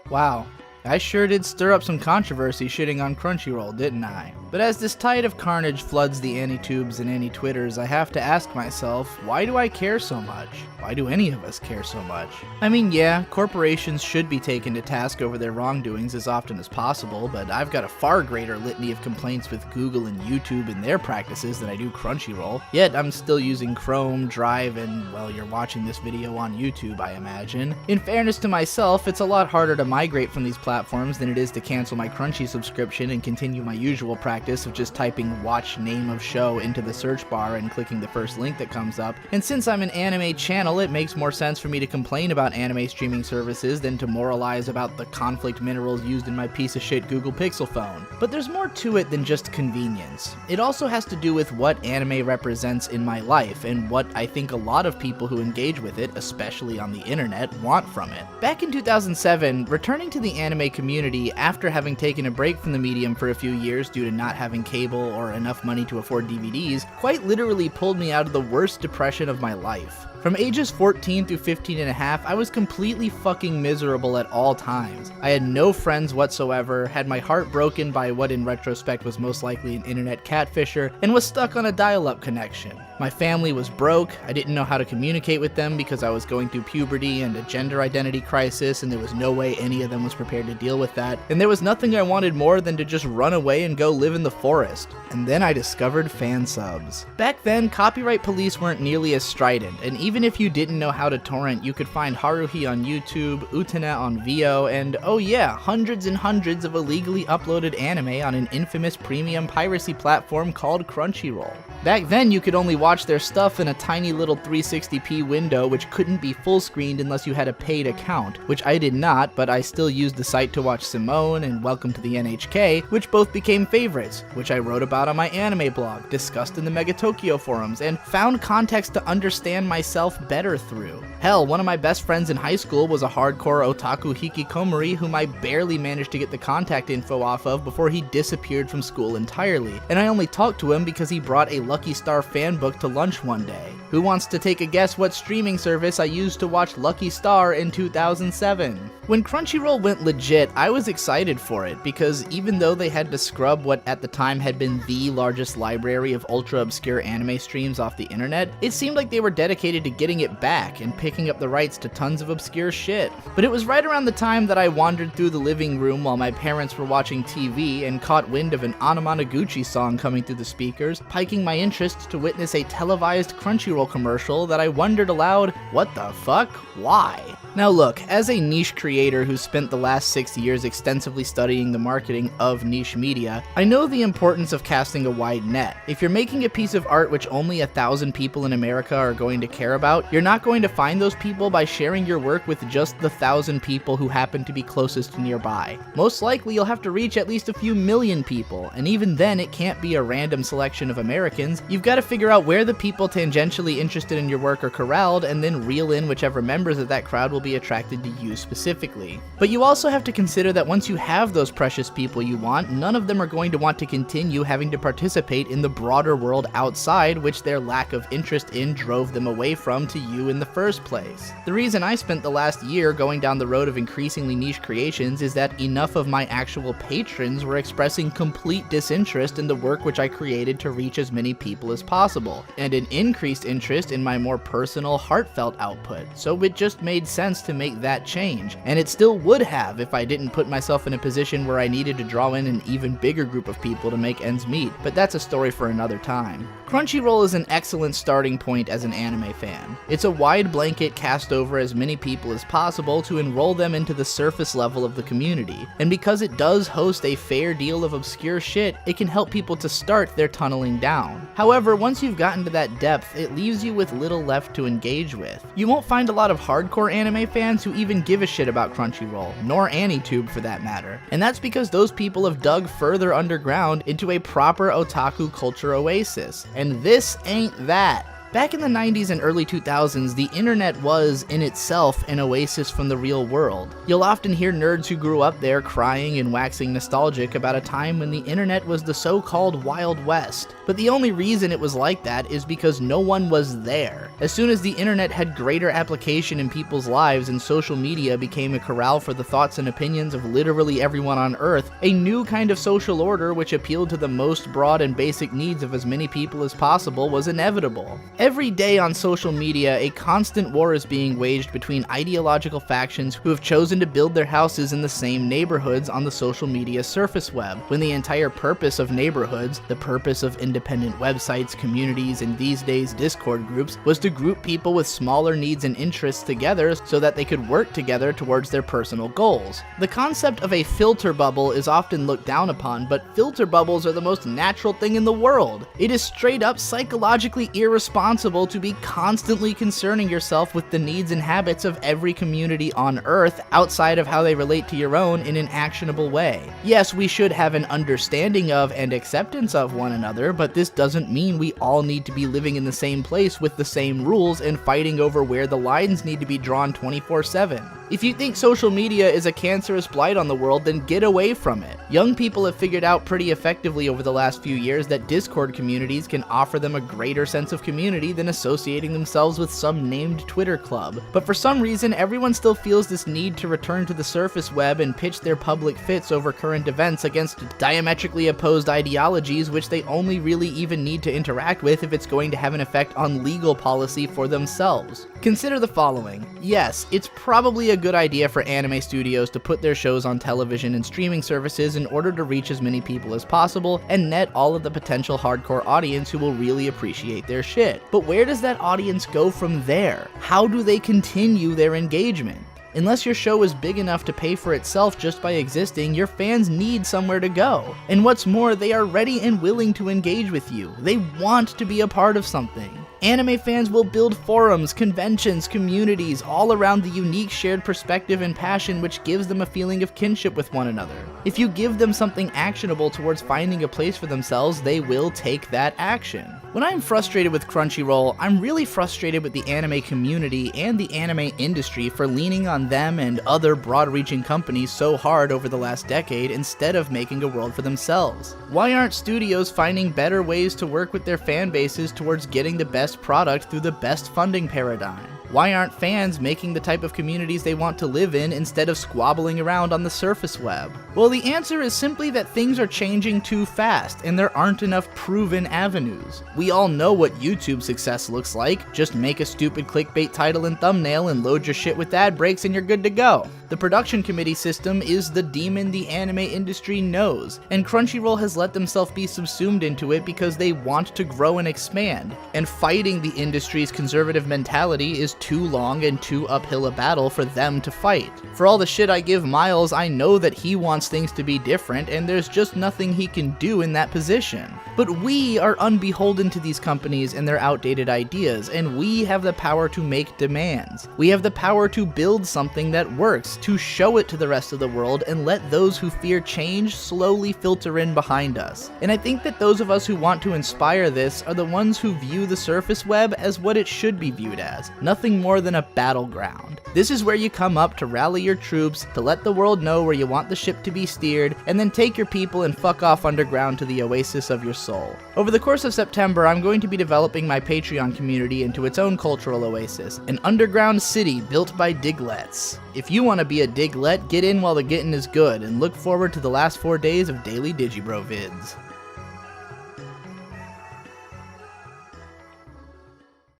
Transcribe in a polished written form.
Wow, I sure did stir up some controversy shitting on Crunchyroll, didn't I? But as this tide of carnage floods the Anitubes and Anitwitters, I have to ask myself, why do I care so much? Why do any of us care so much? I mean, yeah, corporations should be taken to task over their wrongdoings as often as possible, but I've got a far greater litany of complaints with Google and YouTube and their practices than I do Crunchyroll. Yet, I'm still using Chrome, Drive, and, well, you're watching this video on YouTube, I imagine. In fairness to myself, it's a lot harder to migrate from these platforms than it is to cancel my Crunchy subscription and continue my usual practice of just typing watch name of show into the search bar and clicking the first link that comes up. And since I'm an anime channel, it makes more sense for me to complain about anime streaming services than to moralize about the conflict minerals used in my piece of shit Google Pixel phone. But there's more to it than just convenience. It also has to do with what anime represents in my life and what I think a lot of people who engage with it, especially on the internet, want from it. Back in 2007, returning to the anime community after having taken a break from the medium for a few years due to not having cable or enough money to afford DVDs quite literally pulled me out of the worst depression of my life. From ages 14 through 15 and a half, I was completely fucking miserable at all times. I had no friends whatsoever, had my heart broken by what in retrospect was most likely an internet catfisher, and was stuck on a dial-up connection. My family was broke, I didn't know how to communicate with them because I was going through puberty and a gender identity crisis, and there was no way any of them was prepared to deal with that, and there was nothing I wanted more than to just run away and go live in the forest. And then I discovered fan subs. Back then, copyright police weren't nearly as strident, and even if you didn't know how to torrent, you could find Haruhi on YouTube, Utena on Vio, and oh yeah, hundreds and hundreds of illegally uploaded anime on an infamous premium piracy platform called Crunchyroll. Back then, you could only watch their stuff in a tiny little 360p window which couldn't be full screened unless you had a paid account, which I did not, but I still used the site to watch Simone and Welcome to the NHK, which both became favorites, which I wrote about on my anime blog, discussed in the Mega Tokyo forums, and found context to understand myself better through. Hell, one of my best friends in high school was a hardcore otaku hikikomori whom I barely managed to get the contact info off of before he disappeared from school entirely, and I only talked to him because he brought a Lucky Star fan book to lunch one day. Who wants to take a guess what streaming service I used to watch Lucky Star in 2007? When Crunchyroll went legit, I was excited for it because even though they had to scrub what at the time had been the largest library of ultra-obscure anime streams off the internet, it seemed like they were dedicated to getting it back and picking up the rights to tons of obscure shit. But it was right around the time that I wandered through the living room while my parents were watching TV and caught wind of an Anamanaguchi song coming through the speakers, piking my interest to witness a televised Crunchyroll commercial that I wondered aloud, what the fuck? Why? Now look, as a niche creator who spent the last 6 years extensively studying the marketing of niche media, I know the importance of casting a wide net. If you're making a piece of art which only 1,000 people in America are going to care about, you're not going to find those people by sharing your work with just the 1,000 people who happen to be closest nearby. Most likely you'll have to reach at least a few million people, and even then it can't be a random selection of Americans. You've got to figure out where the people tangentially interested in your work are corralled, and then reel in whichever members of that crowd will be attracted to you specifically. But you also have to consider that once you have those precious people you want, none of them are going to want to continue having to participate in the broader world outside which their lack of interest in drove them away from to you in the first place. The reason I spent the last year going down the road of increasingly niche creations is that enough of my actual patrons were expressing complete disinterest in the work which I created to reach as many people as possible, and an increased interest in my more personal, heartfelt output, so it just made sense to make that change, and it still would have if I didn't put myself in a position where I needed to draw in an even bigger group of people to make ends meet, but that's a story for another time. Crunchyroll is an excellent starting point as an anime fan. It's a wide blanket cast over as many people as possible to enroll them into the surface level of the community, and because it does host a fair deal of obscure shit, it can help people to start their tunneling down. However, once you've gotten to that depth, it leaves you with little left to engage with. You won't find a lot of hardcore anime fans who even give a shit about Crunchyroll, nor Anitube for that matter, and that's because those people have dug further underground into a proper otaku culture oasis, and this ain't that. Back in the 90s and early 2000s, the internet was, in itself, an oasis from the real world. You'll often hear nerds who grew up there crying and waxing nostalgic about a time when the internet was the so-called Wild West. But the only reason it was like that is because no one was there. As soon as the internet had greater application in people's lives and social media became a corral for the thoughts and opinions of literally everyone on Earth, a new kind of social order which appealed to the most broad and basic needs of as many people as possible was inevitable. Every day on social media, a constant war is being waged between ideological factions who have chosen to build their houses in the same neighborhoods on the social media surface web, when the entire purpose of neighborhoods, the purpose of independent websites, communities, and these days Discord groups, was to group people with smaller needs and interests together so that they could work together towards their personal goals. The concept of a filter bubble is often looked down upon, but filter bubbles are the most natural thing in the world. It is straight up psychologically irresponsible to be constantly concerning yourself with the needs and habits of every community on Earth outside of how they relate to your own in an actionable way. Yes, we should have an understanding of and acceptance of one another, but this doesn't mean we all need to be living in the same place with the same rules and fighting over where the lines need to be drawn 24/7. If you think social media is a cancerous blight on the world, then get away from it. Young people have figured out pretty effectively over the last few years that Discord communities can offer them a greater sense of community than associating themselves with some named Twitter club. But for some reason, everyone still feels this need to return to the surface web and pitch their public fits over current events against diametrically opposed ideologies which they only really even need to interact with if it's going to have an effect on legal policy for themselves. Consider the following. Yes, it's probably a good idea for anime studios to put their shows on television and streaming services in order to reach as many people as possible and net all of the potential hardcore audience who will really appreciate their shit. But where does that audience go from there? How do they continue their engagement? Unless your show is big enough to pay for itself just by existing, your fans need somewhere to go. And what's more, they are ready and willing to engage with you. They want to be a part of something. Anime fans will build forums, conventions, communities, all around the unique shared perspective and passion which gives them a feeling of kinship with one another. If you give them something actionable towards finding a place for themselves, they will take that action. When I'm frustrated with Crunchyroll, I'm really frustrated with the anime community and the anime industry for leaning on them and other broad-reaching companies so hard over the last decade instead of making a world for themselves. Why aren't studios finding better ways to work with their fan bases towards getting the best product through the best funding paradigm? Why aren't fans making the type of communities they want to live in instead of squabbling around on the surface web? Well, the answer is simply that things are changing too fast and there aren't enough proven avenues. We all know what YouTube success looks like. Just make a stupid clickbait title and thumbnail and load your shit with ad breaks and you're good to go. The production committee system is the demon the anime industry knows, and Crunchyroll has let themselves be subsumed into it because they want to grow and expand, and fighting the industry's conservative mentality is too long and too uphill a battle for them to fight. For all the shit I give Miles, I know that he wants things to be different, and there's just nothing he can do in that position. But we are unbeholden to these companies and their outdated ideas, and we have the power to make demands. We have the power to build something that works, to show it to the rest of the world, and let those who fear change slowly filter in behind us. And I think that those of us who want to inspire this are the ones who view the surface web as what it should be viewed as, nothing more than a battleground. This is where you come up to rally your troops, to let the world know where you want the ship to be steered, and then take your people and fuck off underground to the oasis of your soul. Over the course of September, I'm going to be developing my Patreon community into its own cultural oasis, an underground city built by diglets. If you want to be a diglet, get in while the getting is good, and look forward to the last 4 days of daily Digibro vids.